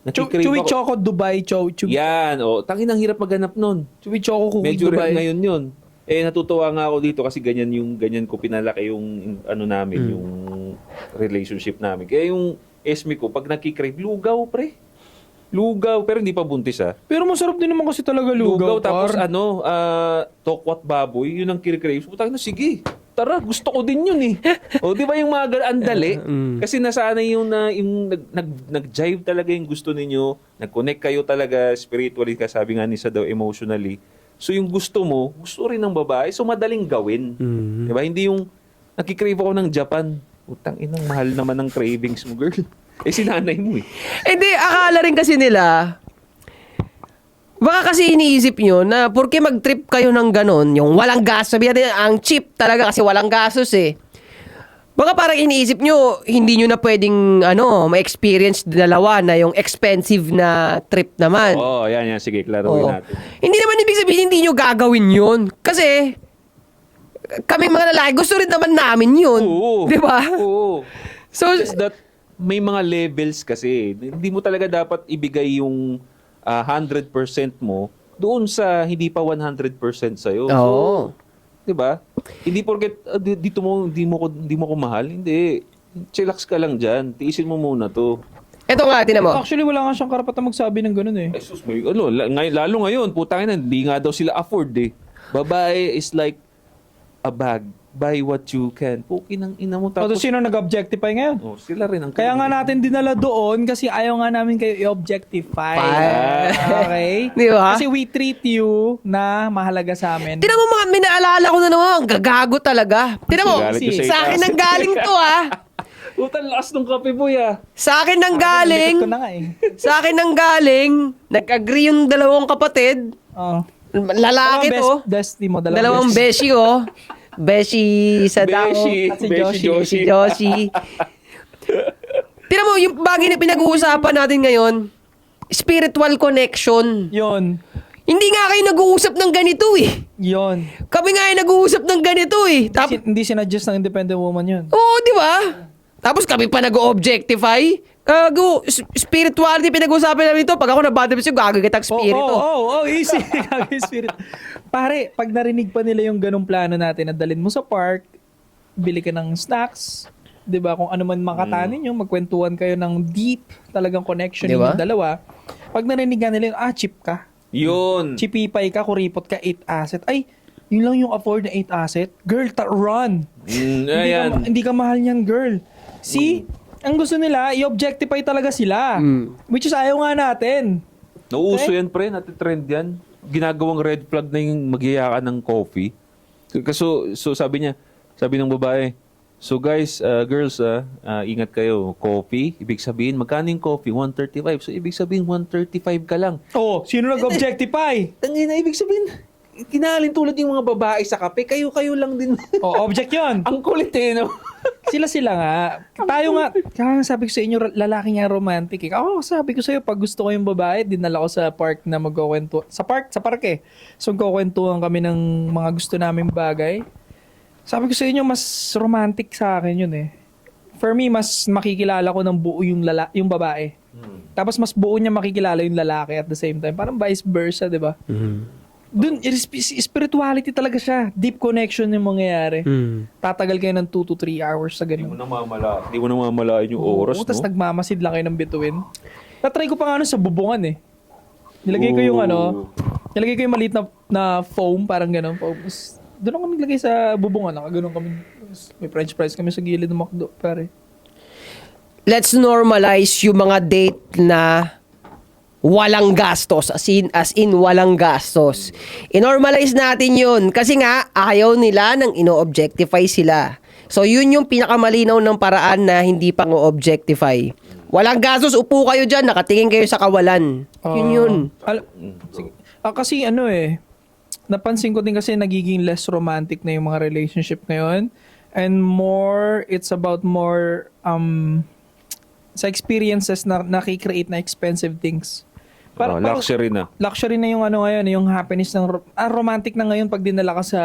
Chewy Choco Dubai Chewy. Yan, tangin ang hirap maghanap nun. Chewy Choco Cookie Medyo Dubai. rin ngayon yun. Natutuwa nga ako dito kasi ganyan ko pinalaki yung namin, yung relationship namin. Kaya yung esme ko, pag nakikrave, lugaw, pre. Lugaw, pero hindi pa buntis Pero masarap din naman kasi talaga lugaw. Tapos tokwat baboy, yun ang kinikrave. Putang na, sige. Tara, gusto ko din yun eh. Di ba yung mga andali? Kasi nasanay yung nag-jive talaga yung gusto ninyo, nag-connect kayo talaga spiritually, kasabi nga ni sa daw emotionally. So yung gusto mo, gusto rin ng babae, so madaling gawin. Di ba? Hindi yung nakikrave ako ng Japan. Utang inang mahal naman ng cravings mo, girl. Sinanay mo eh. Hindi, akala rin kasi nila, baka kasi iniisip nyo na porke mag-trip kayo ng ganon, yung walang gas, sabi natin, ang cheap talaga kasi walang gastos eh. Baka parang iniisip nyo, hindi nyo na pwedeng, ma-experience dalawa na yung expensive na trip naman. Yan. Sige, klaruhin natin. Hindi naman ibig sabihin, hindi nyo gagawin yun. Kasi, kami mga lalaki, gusto rin naman namin yun. Oo. Di ba? Oo. So, Just that, may mga levels kasi. Hindi mo talaga dapat ibigay yung 100% mo doon sa hindi pa 100% sa'yo. Oo. So, 'di ba? Hindi porket dito mo hindi mo ko mahal, hindi. Chillax ka lang diyan. Tiisin mo muna 'to. eto nga, tinan mo. Actually, wala nga siyang karapatan magsabi ng ganun eh. Jesus, lalo ngayon, putangin na, hindi nga daw sila afford eh. Babae is like a bag. Buy what you can. Pukin ang ina mo. Tapos sino nag-objectify ngayon? Sila rin ang Kaya nga natin dinala doon kasi ayaw nga namin kayo i-objectify. Okay? Di ba? Kasi we treat you na mahalaga sa amin. Tinan mo mga, minaalala ko na naman, ang gagago talaga. Tinan mo, Galit yung sa akin nang galing to Utang lakas ng kape mo ya. Sa akin nang galing, Likot ko na nga eh. sa akin nang galing, nag-agree yung dalawang kapatid, Oh. lalaki to, Bestie mo. dalawang beshi ko, beshi sa dao, Beshi. At si Beshi Joshi. si Joshi. Tinan mo, yung bagay na pinag-uusapan natin ngayon, spiritual connection. Yon. Hindi nga kayo nag-uusap ng ganito eh. Yon. Kami nga ay nag-uusap ng ganito eh. Hindi sinuggest ng independent woman yun. Oo, di ba? Tapos kami pa nag-objectify. Spirituality pinag-usapan namin ito. Pag ako nabadab sa'yo, gagawin kitang spirito. Easy. Gagawin spirit. Pare, pag narinig pa nila yung ganong plano natin na dalhin mo sa park, bili ka ng snacks, 'di ba? Kung ano man makatanin nyo, magkwentuhan kayo ng deep talagang connection Diba? yung dalawa. Pag narinig nga nila yung, cheap ka. Yun. Chipipay ka, kuripot ka, 8 asset. Ay, yun lang yung afford na 8 asset. Girl, run! Ayan. Hindi ka mahal niyan, girl. See? Ang gusto nila, i-objectify talaga sila. Which is ayaw nga natin. Nauuso yan, pre. Natitrend yan. Ginagawang red flag na yung magyaya ka ng coffee. So sabi ng babae, so guys, girls, ingat kayo. Coffee, ibig sabihin, magkano yung coffee? 135. So ibig sabihin, 135 ka lang. Oh, sino nag-objectify? Tangina, ibig sabihin, kinalin tulad yung mga babae sa kape, kayo lang din. Oh, object yun. Ang kulit eh, no? Sila nga. Tayo nga, kaya sabi ko sa inyo, lalaki nga romantic eh. Ako, sabi ko sa'yo, pag gusto ko yung babae, dinala ko sa park na magkukwento. Sa park eh. So, magkukwentuhan kami ng mga gusto naming bagay. Sabi ko sa inyo, mas romantic sa akin yun eh. For me, mas makikilala ko ng buo yung babae. Tapos mas buo niya makikilala yung lalaki at the same time. Parang vice versa, di ba? Dun, spirituality talaga siya. Deep connection yung mangyayari. Tatagal kayo ng 2 to 3 hours sa ganun. Hindi mo namamalain yung oras, Tapos no? nagmamasid lang kayo ng bituin. Natry ko pa nga sa bubungan eh. Nilagay ko yung nilagay ko yung maliit na foam, parang gano'n. Tapos doon ako naglagay sa bubungan. Nakaganon kami. May french fries kami sa gilid ng McDo, pare. Let's normalize yung mga date na walang gastos. As in walang gastos. I-normalize natin yun. Kasi nga, ayaw nila nang ino-objectify sila. So, yun yung pinakamalinaw ng paraan na hindi pang objectify. Walang gastos, upo kayo dyan, nakatingin kayo sa kawalan. Yun yun. Sige. Kasi napansin ko din kasi nagiging less romantic na yung mga relationship ngayon. And more, it's about more sa experiences na nakikreate na expensive things. Luxury na. Luxury na yung ngayon, yung happiness ng romantic na ngayon pag dinala ka sa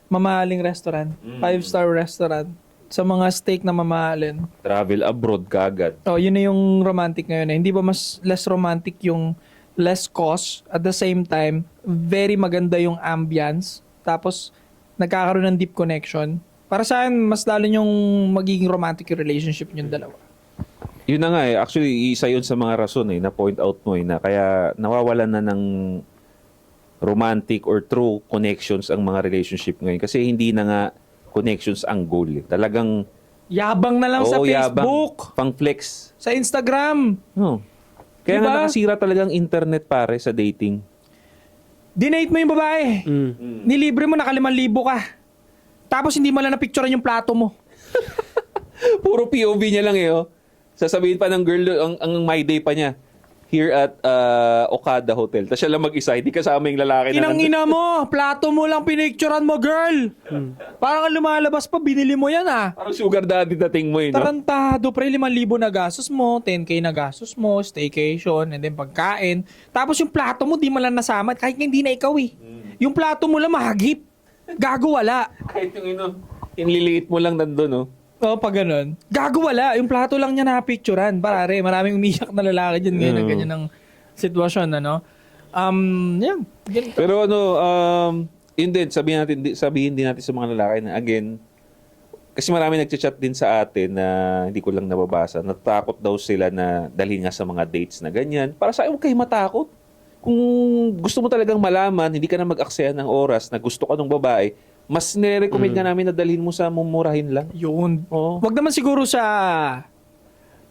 mamahaling restaurant, 5-star restaurant, sa mga steak na mamahalin. Travel abroad kaagad. Yun na yung romantic ngayon. Hindi ba mas less romantic yung less cost, at the same time, very maganda yung ambience, tapos nagkakaroon ng deep connection. Para sa akin, mas lalo yung magiging romantic yung relationship yung dalawa. Yun na nga actually isa yun sa mga rason na point out mo na kaya nawawalan na ng romantic or true connections ang mga relationship ngayon kasi hindi na nga connections ang goal. Talagang Yabang na lang sa Facebook, pang flex. sa Instagram. Kaya Diba? nga nakasira talagang internet pare sa dating. Dinate mo yung babae. Nilibre mo, naka 5,000 ka. Tapos hindi mo lang na-picturean yung plato mo. Puro POV niya lang Sasabihin pa ng girl, ang my day pa niya, here at Okada Hotel. Tapos siya lang mag-isa, hindi kasama yung lalaki na Inang-ina mo, plato mo lang pinicturean mo, girl. Parang ang lumalabas pa, binili mo yan Parang sugar daddy dating mo no? Tarantado, pre, 5,000 na gastos mo, 10K na gastos mo, staycation, and then pagkain. Tapos yung plato mo, di mo lang nasama, kahit hindi na ikaw Yung plato mo lang mahagip. Gago wala. Kahit yung inliliit mo lang nandun, Pag ganun. Gago wala. Yung plato lang niya na-picturean. Pare, maraming umiyak na lalaki dyan ngayon ng ganyan ng sitwasyon, Yan. Ganito. Pero yun din, sabihin din natin sa mga lalaki na again, kasi marami nagchat din sa atin na hindi ko lang nababasa, natakot daw sila na dalhin nga sa mga dates na ganyan. Para sa huwag kayo matakot. Kung gusto mo talagang malaman, hindi ka na mag-aksaya ng oras na gusto ka ng babae, mas nire-recommend nga namin na dalhin mo sa mumurahin lang. Yun. Wag naman siguro sa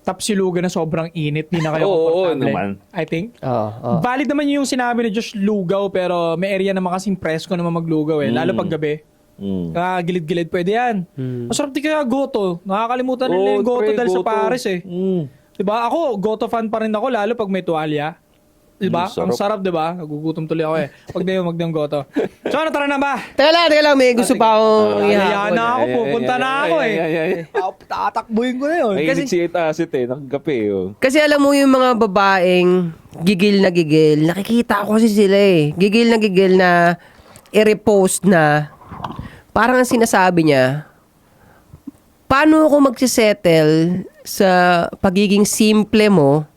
tapsilugan na sobrang init, di na kayo komportable. naman. I think. Oo. Valid naman yung sinabi ni Josh lugaw, pero may area naman kasing presko naman maglugaw lalo pag gabi. Gilid-gilid pwede yan. Masarap di kaya goto. Nakakalimutan nila yung goto dahil sa Paris Diba? Ako, goto fan pa rin ako lalo pag may tuwalya. Diba? Ang sarap, diba? Nagugutom tuloy ako Wag na yung goto. So, tara na ba? Teka lang, may gusto pa akong Kaya na ako, Ay, pupunta na ako Tatakbuhin ko na yun. Kasi si Asit nakagapi Kasi alam mo yung mga babaeng gigil na gigil, nakikita ko kasi sila Gigil na i-repost na parang ang sinasabi niya, paano ako magsisettle sa pagiging simple mo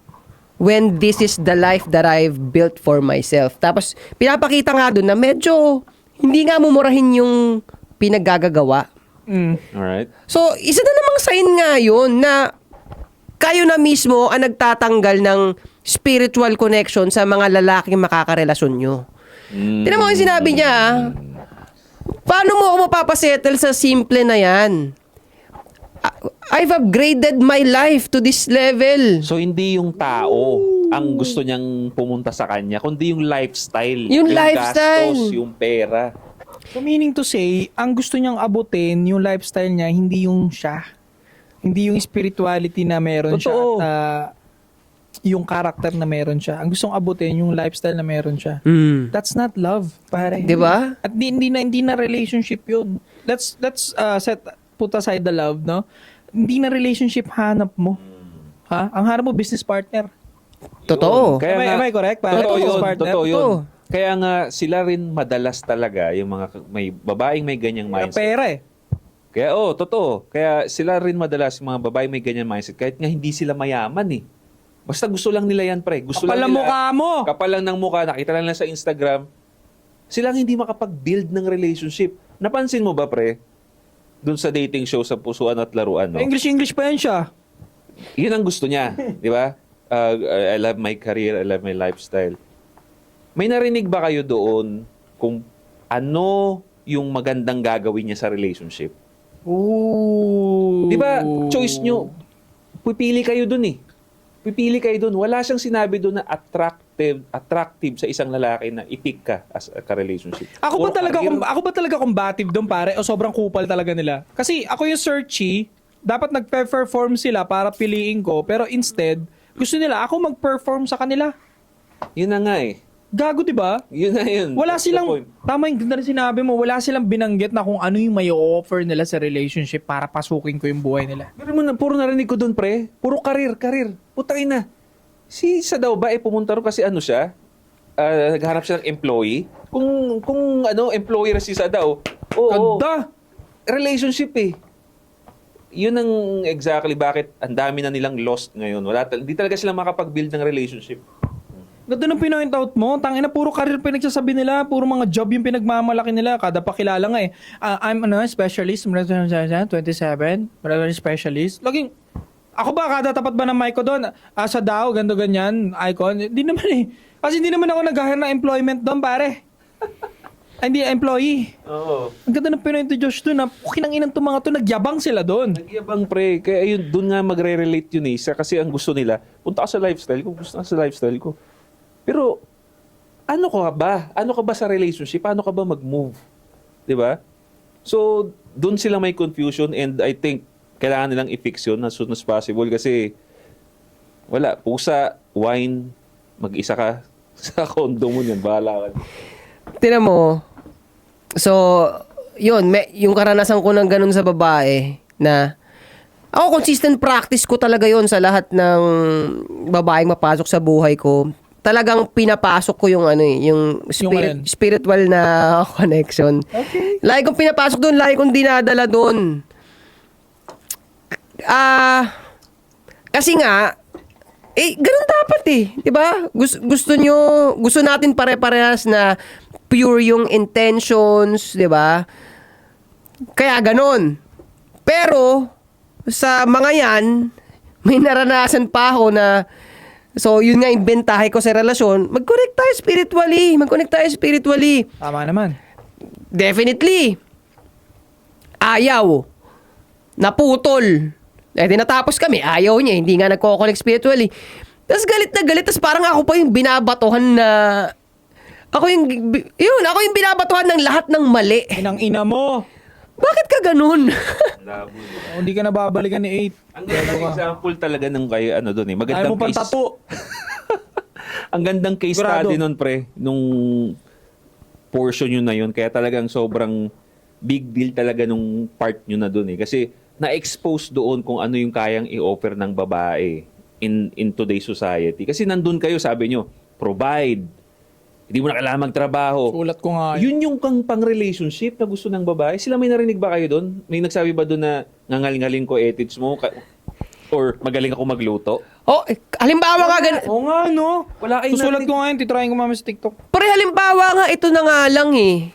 when this is the life that I've built for myself. Tapos, pinapakita nga doon na medyo hindi nga mumurahin yung pinaggagawa. Alright. So, isa na namang sign nga yun na kayo na mismo ang nagtatanggal ng spiritual connection sa mga lalaking makakarelasyon nyo. Tinan mo yung sinabi niya, paano mo ako mapapasettle sa simple na yan? I've upgraded my life to this level. So, hindi yung tao ang gusto niyang pumunta sa kanya, kundi yung lifestyle. Yung lifestyle. Gastos, yung pera. So meaning to say, ang gusto niyang abutin, yung lifestyle niya, hindi yung siya. Hindi yung spirituality na meron siya at yung character na meron siya. Ang gustong abutin, yung lifestyle na meron siya. That's not love, pare. Diba? At hindi na relationship yun. Let's put aside the love, no? Hindi na relationship hanap mo. Ang hanap mo, business partner. Totoo. Kaya Am I correct? Totoo Business yun. partner. Totoo yun. Totoo. Kaya nga, sila rin madalas talaga, yung mga may babaeng may ganyang Ang mindset. pera Kaya, totoo. Kaya sila rin madalas, yung mga babaeng may ganyang mindset, kahit nga hindi sila mayaman Basta gusto lang nila yan, pre. Gusto Kapal lang ang nila. mukha mo. Kapal lang ng mukha. Nakita lang nila sa Instagram. Silang hindi makapag-build ng relationship. Napansin mo ba, pre? Doon sa dating show sa Pusuan at Laruan, no? English pa yan siya. Yun ang gusto niya. Di ba? I love my career. I love my lifestyle. May narinig ba kayo doon kung ano yung magandang gagawin niya sa relationship? Ooh. Di ba? Choice nyo. Pipili kayo dun pipili kayo doon. Wala siyang sinabi doon na attractive sa isang lalaki na i-pick ka as a relationship. Ako Or ba talaga combative doon, pare, o sobrang kupal talaga nila? Kasi ako yung searchy, dapat nag-perform sila para piliin ko, pero instead, gusto nila ako mag-perform sa kanila. Yun na nga eh. Gago, di ba? Yun na yun. Wala That's the silang, point. tama yung ganda rin sinabi mo, wala silang binanggit na kung ano yung may offer nila sa relationship para pasukin ko yung buhay nila. Pero puro narinig ko doon, pre. Puro karir. Putay na. Si isa daw ba, pumunta rin kasi ano siya, naghanap siya ng employee. Kung employer si isa daw. Oo. Ganda! Relationship eh. Yun ang exactly bakit ang dami na nilang lost ngayon. Hindi talaga sila makapag-build ng relationship. Ganda ng pinoint out mo. Tangina, puro career pinagsasabi nila. Puro mga job yung pinagmamalaki nila. Kada pakilala nga eh. I'm specialist. 27. Specialist. Laging, ako ba, kada tapat ba ng mic ko doon? Sa DAO, ganyan, icon. Hindi naman eh. Kasi hindi naman ako nag-hire ng employment doon, pare. Hindi, employee. Oo. Ang ganda ng pinoint ni Josh doon. Kinanginan itong mga to, nagyabang sila doon. Nagyabang pre. Kaya yun, doon nga magre-relate yun eh. Kasi ang gusto nila, punta ka sa lifestyle ko. Gusto ka sa lifestyle ko. Pero, ano ka ba? Ano ka ba sa relationship? Paano ka ba mag-move? 'Di ba? So, doon sila may confusion and I think kailangan nilang i-fix yun as soon as possible kasi wala. Pusa, wine, mag-isa ka sa condo mo yan. Bahala ka. Tinan mo, so, yun, yung karanasan ko ng ganun sa babae na ako, consistent practice ko talaga yon sa lahat ng babaeng mapasok sa buhay ko. Talagang pinapasok ko yung yung alin? spiritual na connection. Okay. Lagi kong pinapasok doon, lagi kong dinadala doon. Kasi nga, ganun dapat eh. 'Di ba? Gusto natin pare-parehas na pure yung intentions, 'di ba? Kaya ganun. Pero, sa mga yan, may naranasan pa ako na, so yun nga yung bentahe ko sa relasyon, mag-connect tayo spiritually. Tama naman. Definitely. Ayaw. Naputol. Tinatapos kami, ayaw niya, hindi nga nagko-connect spiritually. Tapos galit na galit, tapos parang ako pa yung binabatuhan na, ako yung binabatuhan ng lahat ng mali. Inang-ina mo. Bakit ka ganun? Labo. Hindi ka nababalikan ni 8. Ang gandang example talaga ng kayo, doon eh. Ayaw Magandang mo pang case. tattoo. Ang gandang case Sigurado. study nun, pre, nung portion yun na yun. Kaya talagang sobrang big deal talaga nung part nyo na dun eh. Kasi na-expose doon kung ano yung kayang i-offer ng babae in today's society. Kasi nandun kayo, sabi nyo, provide. Hindi mo na kailangan magtrabaho. Sulat ko nga. Yun yung pang-relationship na gusto ng babae. Sila may narinig ba kayo doon? May nagsabi ba doon na ngangal-ngaling ko ethics mo? Or magaling ako magluto? Halimbawa nga ganun. Oo nga, no? Wala kayong Susulat narinig. ko nga yun. Titrayin ko mamaya sa TikTok. Pre, halimbawa nga, ito na nga lang eh.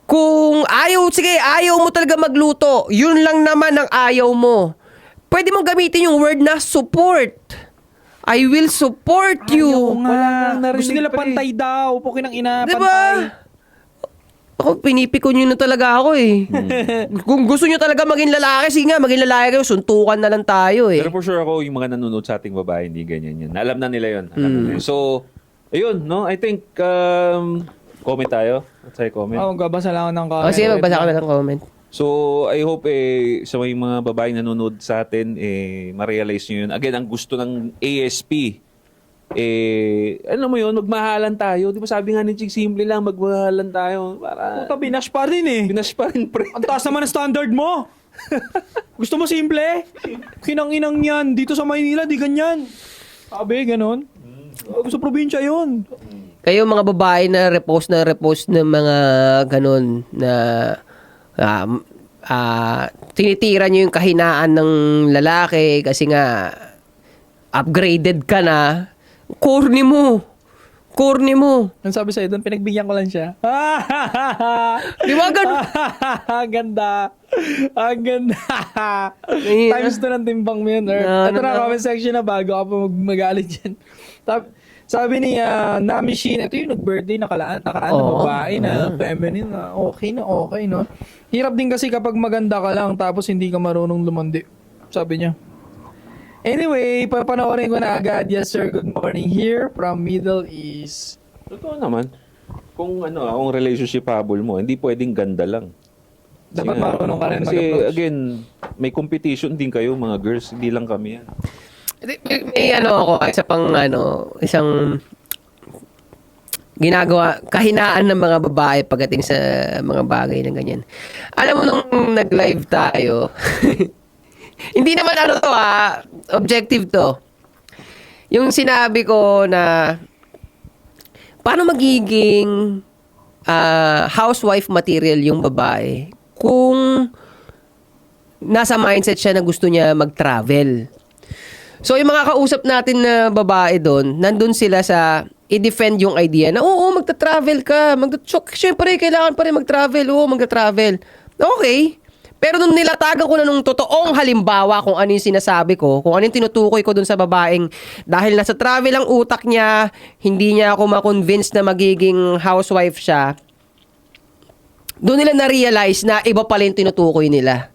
Kung ayaw mo talaga magluto, yun lang naman ang ayaw mo. Pwede mong gamitin yung word na support. I will support you. Ayaw nga. Wala nang narinig, Gusto nila pre. pantay daw. Pukin ng ina, Diba? pantay. Ako, pinipikon nyo na talaga ako eh. Kung gusto nyo talaga maging lalaki, sige nga, maging lalaki kayo, suntukan na lang tayo eh. Pero for sure ako, yung mga nanonood sa ating babae, hindi ganyan yan. Alam na nila yun. Alam na nila yun. So, ayun, no? I think, comment tayo. Let's say comment. Magbabasa lang ako ng comment. Sige, magbasa ka na ng comment. So, I hope sa may mga babaeng nanonood sa atin, ma-realize nyo yun. Again, ang gusto ng ASP, ano mo yun, magmahalan tayo. Di ba sabi nga ni Chig, simple lang, magmahalan tayo. Para, Puta, binash pa rin eh. pinas pa rin, pre. Ang taas naman ang standard mo. Gusto mo simple? Kinang-inang yan. Dito sa Maynila, di ganyan. Sabi, ganun. Sa probinsya yun. Kayo mga babae na repost ng mga ganun na tinitira nyo yung kahinaan ng lalaki kasi nga upgraded ka na, corny mo. Ang sabi sa'yo doon, pinagbigyan ko lang siya. Di ba ganun? Ang ganda. Ang ganda. Mahirap. Times 2 ng timbang mo yun. Ito na comment section na bago ka pa magalit dyan. Sabi ni Nami Shin, ito yung nag-birthday nakaraan na babae na feminine na okay, no? Hirap din kasi kapag maganda ka lang tapos hindi ka marunong lumandi. Sabi niya. Anyway, papanoorin ko na agad. Yes, sir. Good morning here from Middle East. Totoo naman. Kung ang relationship habol mo, hindi pwedeng ganda lang. Dapat marunong ka rin Kasi mag-approach. again, may competition din kayo mga girls, hindi lang kami yan. May ako, isa pang isang ginagawa, kahinaan ng mga babae pagdating sa mga bagay na ganyan. Alam mo, nung nag-live tayo, hindi naman to objective to. Yung sinabi ko na, paano magiging housewife material yung babae kung nasa mindset siya na gusto niya mag-travel. So, yung mga kausap natin na babae doon, nandun sila sa i-defend yung idea na, oo, magta-travel ka. Siyempre, kailangan pa rin mag-travel. Oo, magta-travel. Okay. Pero nung nilatagan ko na nung totoong halimbawa kung ano yung sinasabi ko, kung ano yung tinutukoy ko dun sa babaeng dahil nasa travel ang utak niya, hindi niya ako ma-convince na magiging housewife siya, doon nila na-realize na iba pala yung tinutukoy nila.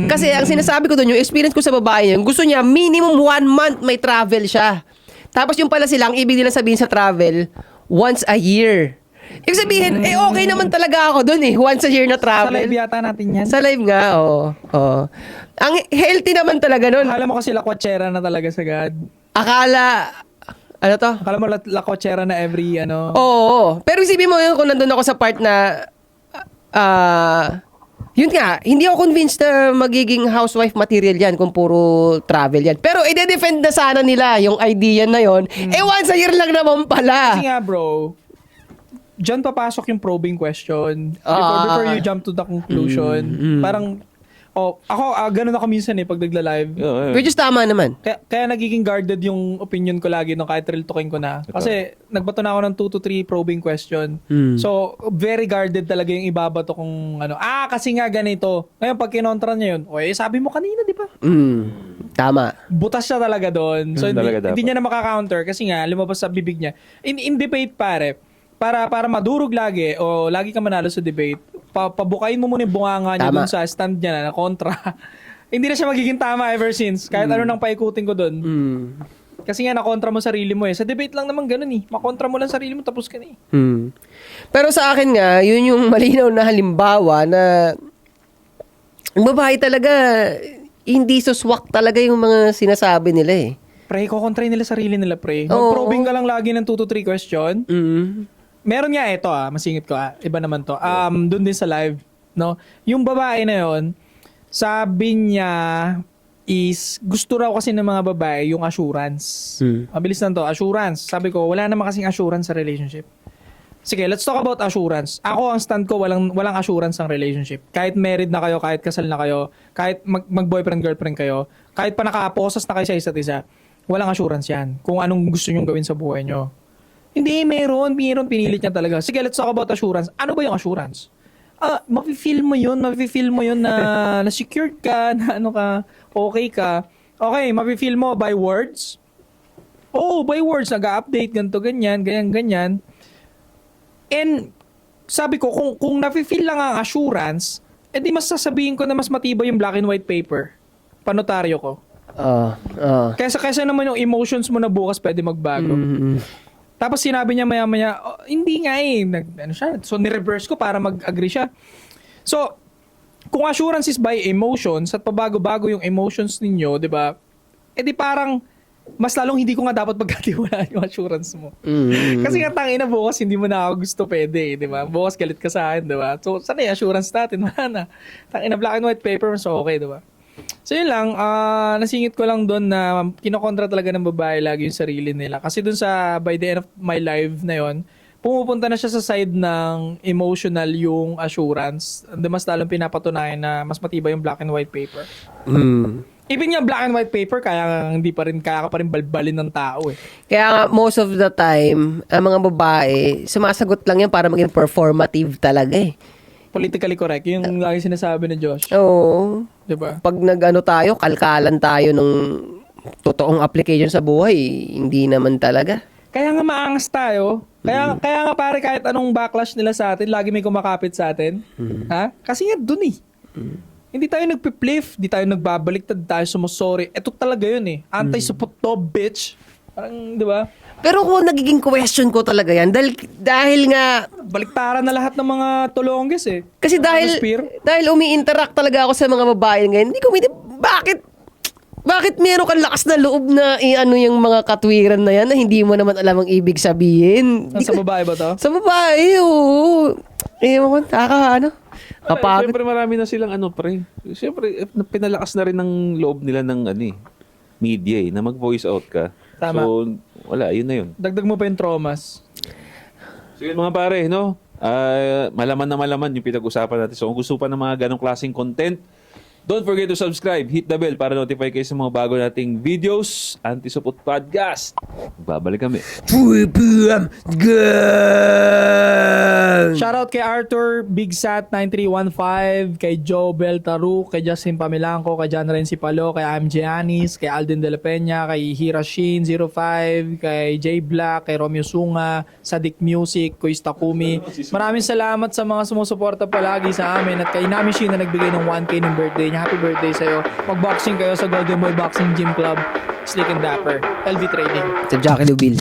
Kasi ang sinasabi ko doon, yung experience ko sa babae yun, gusto niya minimum 1 month may travel siya. Tapos yung pala silang ibig nila sabihin sa travel, once a year. Ibig sabihin, okay naman talaga ako doon once a year na Sa travel. live yata natin yan. Sa live nga, oo. Ang healthy naman talaga nun. Akala mo kasi lakwachera na talaga sa God. Akala Akala mo lakwachera na every Oo. Pero isipin mo yun kung nandun ako sa part na yun nga, hindi ako convinced na magiging housewife material yan kung puro travel yan. Pero i-defend na sana nila yung idea na yon. Once a year lang naman pala. Kasi nga bro, dyan papasok yung probing question. Before you jump to the conclusion. Parang, ako, ganun ako minsan pag nagla-live. Which is tama naman. Kaya nagiging guarded yung opinion ko lagi nung kahit real talking ko na. Kasi nagbato na ako ng 2 to 3 probing question. So, very guarded talaga yung ibabato kung kasi nga ganito. Ngayon, pag kinontra niya yun, sabi mo kanina, di ba? Tama. Butas siya talaga doon. So, hindi niya na makakounter kasi nga, lumabas sa bibig niya. In debate, pare, para madurog lagi o lagi ka manalo sa debate, pabukain mo muna yung bunganga niya dun sa stand niya na kontra. Hindi na siya magiging tama ever since. Kahit ano nang paikutin ko dun. Kasi nga nakontra mo sarili mo Sa debate lang naman ganun Makontra mo lang sarili mo tapos ka na Pero sa akin nga, yun yung malinaw na halimbawa na ang babae talaga hindi suswak talaga yung mga sinasabi nila Pre, kukontrain nila sarili nila, pre. Mag-probing ka lang lagi ng 2 to 3 question. Meron nga ito masingit ko iba naman to. Doon din sa live, no? Yung babae na yon, sabi niya is gusto raw kasi ng mga babae yung assurance. Mabilis lang to, assurance. Sabi ko, wala naman kasing assurance sa relationship. Sige, let's talk about assurance. Ako, ang stand ko, walang assurance ang relationship. Kahit married na kayo, kahit kasal na kayo, kahit mag-boyfriend-girlfriend kayo, kahit pa nakaposas na kayo sa isa't isa, walang assurance yan kung anong gusto nyong gawin sa buhay nyo. Hindi, meron, pinilit niya talaga. Sige, let's talk about assurance. Ano ba yung assurance? Mafe-feel mo yun na secured ka, na okay ka. Okay, mafe-feel mo by words? By words, nag-update, ganito, ganyan. And, sabi ko, kung nafe-feel lang ang assurance, edi mas sasabihin ko na mas matibay yung black and white paper. Panotaryo ko. Kaysa naman yung emotions mo na bukas pwede magbago. Tapos sinabi niya maya-maya, hindi nga siya. So, ni-reverse ko para mag-agree siya. So, kung assurance is by emotions at pabago-bago yung emotions ninyo, di ba? Di parang, mas lalong hindi ko nga dapat pagkatiwalaan yung assurance mo. Kasi nga tangina bukas, hindi mo na ako gusto pwede, di ba? Bukas galit ka sa akin, di ba? So, sana yung assurance natin? Wala na. Tangina black and white paper, so okay, di ba? So yun lang, nasingit ko lang doon na kinokontra talaga ng babae lagi yung sarili nila. Kasi doon sa by the end of my live na yon, pumupunta na siya sa side ng emotional yung assurance. And mas lalong pinapatunayan na mas matibay yung black and white paper. Even nga black and white paper, kaya ka pa rin balbalin ng tao Kaya nga, most of the time, ang mga babae, sumasagot lang yan para maging performative talaga Politically correct. Yung lagi sinasabi ni Josh. Oo. Diba? Pag tayo, kalkalan tayo ng totoong application sa buhay, hindi naman talaga. Kaya nga maangas tayo. Kaya nga pare, kahit anong backlash nila sa atin, lagi may kumakapit sa atin. Ha? Kasi nga dun Hindi tayo nagpipliff, hindi tayo nagbabaliktad, tayo sumusori. Ito talaga yun eh. Anti-supot to, bitch. Parang, di ba? Pero kung nagiging question ko talaga yan, dahil nga, Baliktaran na lahat ng mga tulongges eh. kasi Ano, Spear? dahil umi-interact talaga ako sa mga babae ngayon, hindi ko bakit meron kang lakas na loob na i-ano yung mga katwiran na yan na hindi mo naman alam ang ibig sabihin? Sa babae ba to? Sa babae, oo. Ewan ko, kapagod. Siyempre marami na silang pre. Siyempre, pinalakas na rin ng loob nila ng media na mag-voice out ka. Tama. So, wala, yun na yun. Dagdag mo pa yung traumas. So yun mga pare, no? Malaman na malaman yung pinag-usapan natin. So kung gusto pa ng mga ganong klaseng content, don't forget to subscribe, hit the bell para notify kayo sa mga bago nating videos. Anti-Supot Podcast. Babalik kami. 3 p.m. Gang! Shoutout kay Arthur, Big Sat 9315, kay Joe Beltaru, kay Justin Pamilanco, kay John Renzi Palo, kay MJ Anis, kay Alden De La Peña, kay Hirashin 05, kay J Black, kay Romeo Sunga, Sadik Music, Kuis Takumi. Maraming salamat sa mga sumusuporta palagi sa amin at kay Namishin na nagbigay ng 1K ng birthday niya. Happy birthday sa'yo. Mag-boxing kayo sa Golden Boy Boxing Gym Club. Slick and Dapper. LV Trading. Sa Jackie Lubil.